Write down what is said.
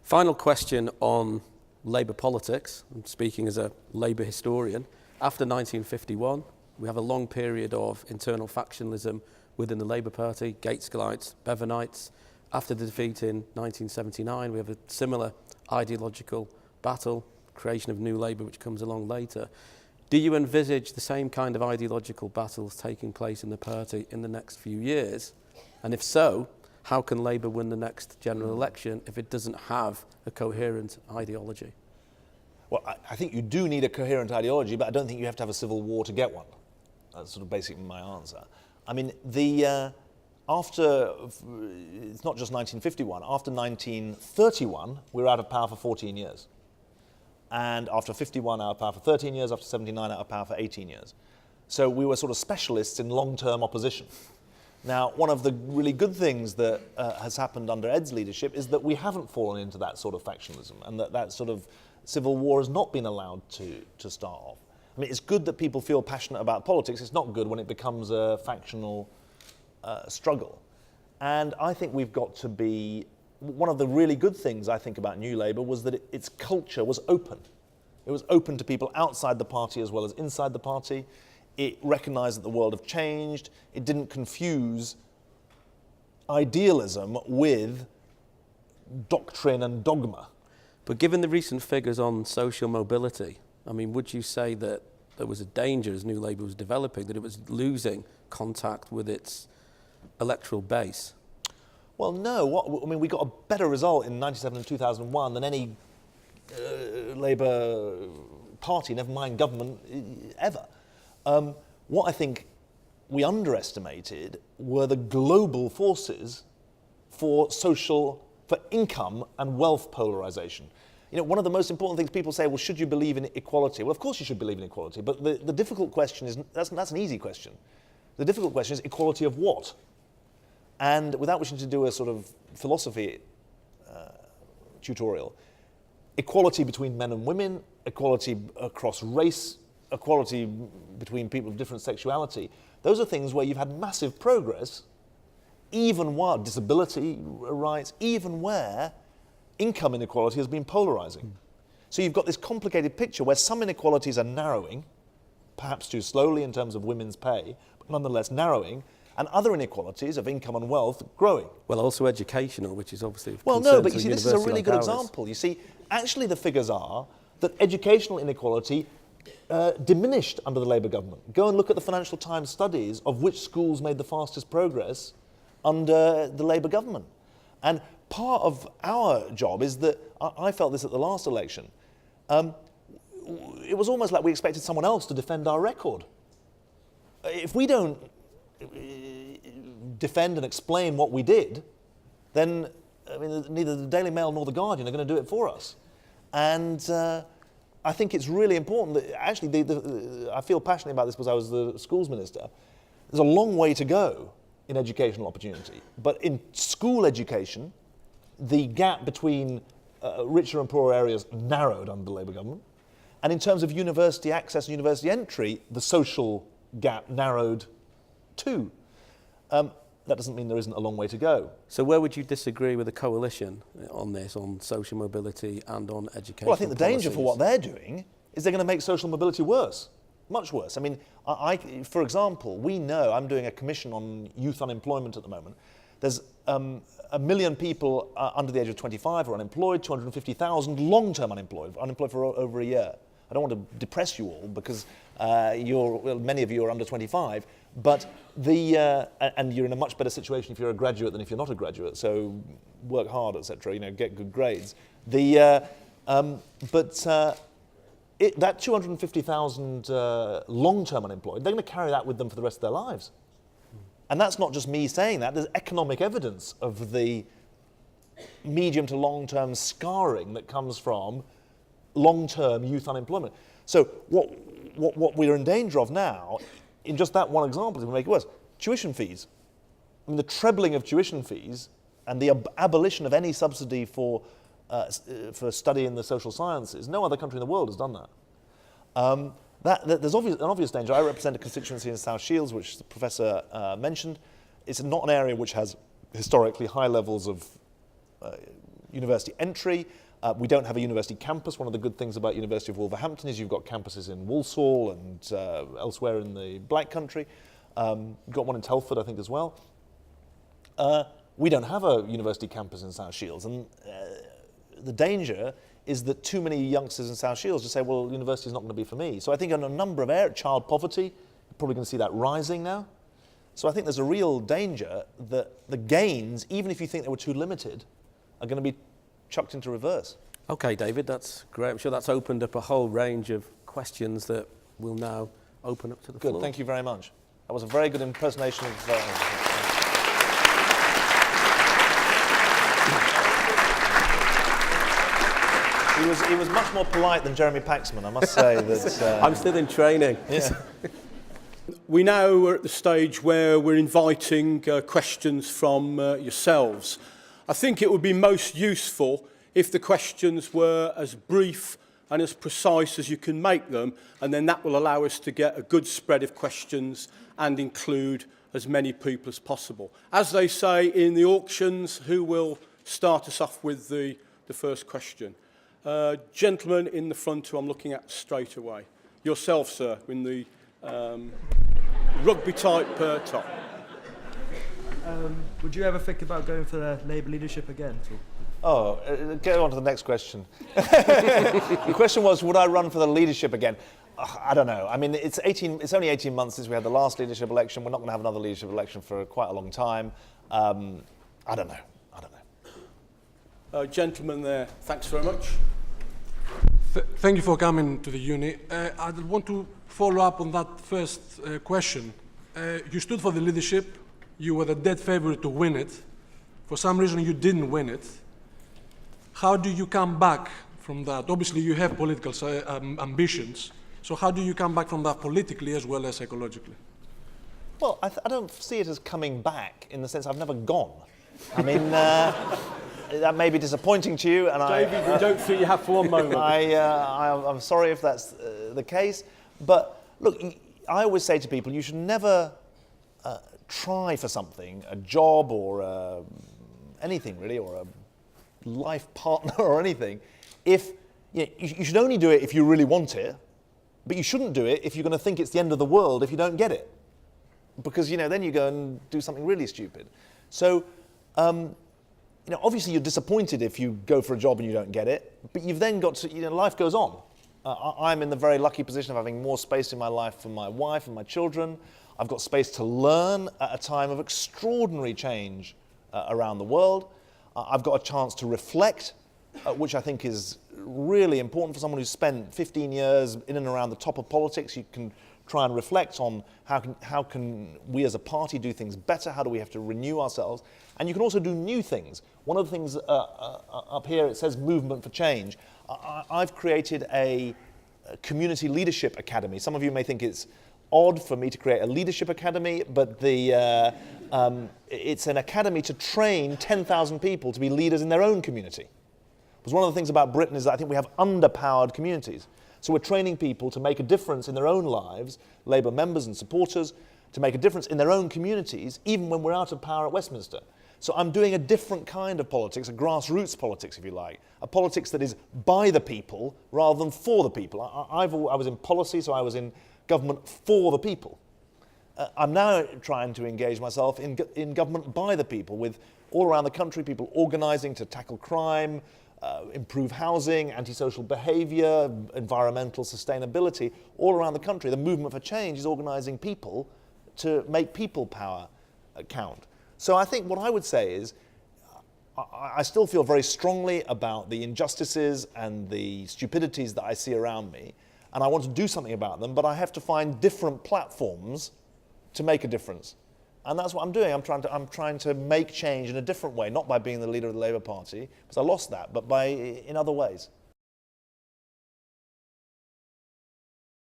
Final question on Labour politics. I'm speaking as a Labour historian. After 1951, we have a long period of internal factionalism within the Labour Party, Gateschelites, Bevernites. After the defeat in 1979, we have a similar ideological battle, creation of New Labour, which comes along later. Do you envisage the same kind of ideological battles taking place in the party in the next few years? And if so, how can Labour win the next general election if it doesn't have a coherent ideology? Well, I think you do need a coherent ideology, but I don't think you have to have a civil war to get one. That's sort of basically my answer. I mean, after, it's not just 1951, after 1931, we were out of power for 14 years. And after 51, out of power for 13 years, after 79, out of power for 18 years. So we were sort of specialists in long-term opposition. Now, one of the really good things that has happened under Ed's leadership is that we haven't fallen into that sort of factionalism, and that sort of civil war has not been allowed to start off. I mean, it's good that people feel passionate about politics. It's not good when it becomes a factional struggle. And I think we've got to be... One of the really good things I think about New Labour was that its culture was open. It was open to people outside the party as well as inside the party. It recognised that the world had changed. It didn't confuse idealism with doctrine and dogma. But given the recent figures on social mobility, I mean, would you say that there was a danger as New Labour was developing, that it was losing contact with its electoral base? Well, no. I mean, we got a better result in 1997 and 2001 than any Labour party, never mind government, ever. What I think we underestimated were the global forces for income and wealth polarisation. You know, one of the most important things people say, well, should you believe in equality? Well, of course you should believe in equality, but the difficult question is, that's an easy question. The difficult question is equality of what? And without wishing to do a sort of philosophy tutorial, equality between men and women, equality across race, equality between people of different sexuality, those are things where you've had massive progress, even while disability rights, even where income inequality has been polarising. So you've got this complicated picture where some inequalities are narrowing, perhaps too slowly in terms of women's pay, but nonetheless narrowing, and other inequalities of income and wealth growing. Well, also educational, which is obviously... Well, no, but you see, this is a really good example. You see, actually the figures are that educational inequality diminished under the Labour government. Go and look at the Financial Times studies of which schools made the fastest progress under the Labour government. And part of our job is that, I felt this at the last election, it was almost like we expected someone else to defend our record. If we don't defend and explain what we did, then I mean, neither the Daily Mail nor the Guardian are going to do it for us. And I think it's really important that actually, I feel passionately about this because I was the schools minister. There's a long way to go in educational opportunity, but in school education, the gap between richer and poorer areas narrowed under the Labour government. And in terms of university access and university entry, the social gap narrowed too. That doesn't mean there isn't a long way to go. So where would you disagree with the coalition on this, on social mobility and on education? Well, I think the danger for what they're doing is they're going to make social mobility worse, much worse. I mean, for example, we know, I'm doing a commission on youth unemployment at the moment. There's 1 million people under the age of 25 who are unemployed, 250,000 long-term unemployed for over a year. I don't want to depress you all because many of you are under 25, but and you're in a much better situation if you're a graduate than if you're not a graduate. So work hard, etc. You know, get good grades. That 250,000 long-term unemployed, they're going to carry that with them for the rest of their lives. And that's not just me saying that. There's economic evidence of the medium to long-term scarring that comes from long-term youth unemployment. So what we're in danger of now, in just that one example, to make it worse, tuition fees. I mean, the trebling of tuition fees and the abolition of any subsidy for study in the social sciences. No other country in the world has done that. There's an obvious danger. I represent a constituency in South Shields, which the professor mentioned. It's not an area which has historically high levels of university entry. We don't have a university campus. One of the good things about University of Wolverhampton is you've got campuses in Walsall and elsewhere in the Black Country. You've got one in Telford, I think, as well. We don't have a university campus in South Shields, and the danger is that too many youngsters in South Shields just say, well, university is not going to be for me. So I think on a number of areas, child poverty, you're probably going to see that rising now. So I think there's a real danger that the gains, even if you think they were too limited, are going to be chucked into reverse. Okay, David, that's great. I'm sure that's opened up a whole range of questions that we'll now open up to the floor. Good, thank you very much. That was a very good impersonation of... He was much more polite than Jeremy Paxman, I must say. That, I'm still in training. Yeah. We now are at the stage where we're inviting questions from yourselves. I think it would be most useful if the questions were as brief and as precise as you can make them, and then that will allow us to get a good spread of questions and include as many people as possible. As they say in the auctions, who will start us off with the first question? Gentleman in the front who I'm looking at straight away. Yourself, sir, in the rugby-type top. Would you ever think about going for the Labour leadership again? Go on to the next question. The question was, would I run for the leadership again? I don't know. I mean, it's only 18 months since we had the last leadership election. We're not going to have another leadership election for quite a long time. I don't know. Gentleman there, thanks very much. Thank you for coming to the uni. I want to follow up on that first question. You stood for the leadership. You were the dead favorite to win it. For some reason, you didn't win it. How do you come back from that? Obviously, you have political ambitions. So how do you come back from that politically as well as psychologically? Well, I don't see it as coming back in the sense I've never gone. I mean, that may be disappointing to you, and David, we don't think you have for one moment. I'm sorry if that's the case, but look, I always say to people, you should never try for something, a job or anything really, or a life partner or anything, if you should only do it if you really want it, but you shouldn't do it if you're going to think it's the end of the world if you don't get it, because then you go and do something really stupid. So. Obviously you're disappointed if you go for a job and you don't get it, but you've then got to, life goes on. I'm in the very lucky position of having more space in my life for my wife and my children. I've got space to learn at a time of extraordinary change around the world. I've got a chance to reflect, which I think is really important for someone who's spent 15 years in and around the top of politics. You can try and reflect on how can we as a party do things better, how do we have to renew ourselves, and you can also do new things. One of the things up here, it says Movement for Change. I've created a community leadership academy. Some of you may think it's odd for me to create a leadership academy, but it's an academy to train 10,000 people to be leaders in their own community. Because one of the things about Britain is that I think we have underpowered communities. So we're training people to make a difference in their own lives, Labour members and supporters, to make a difference in their own communities, even when we're out of power at Westminster. So I'm doing a different kind of politics, a grassroots politics, if you like, a politics that is by the people rather than for the people. I was in policy, so I was in government for the people. I'm now trying to engage myself in government by the people, with all around the country people organising to tackle crime, improve housing, antisocial behaviour, environmental sustainability, all around the country. The Movement for Change is organising people to make people power count. So I think what I would say is I still feel very strongly about the injustices and the stupidities that I see around me, and I want to do something about them, but I have to find different platforms to make a difference. And that's what I'm doing. I'm trying to make change in a different way, not by being the leader of the Labour Party, because I lost that, but in other ways.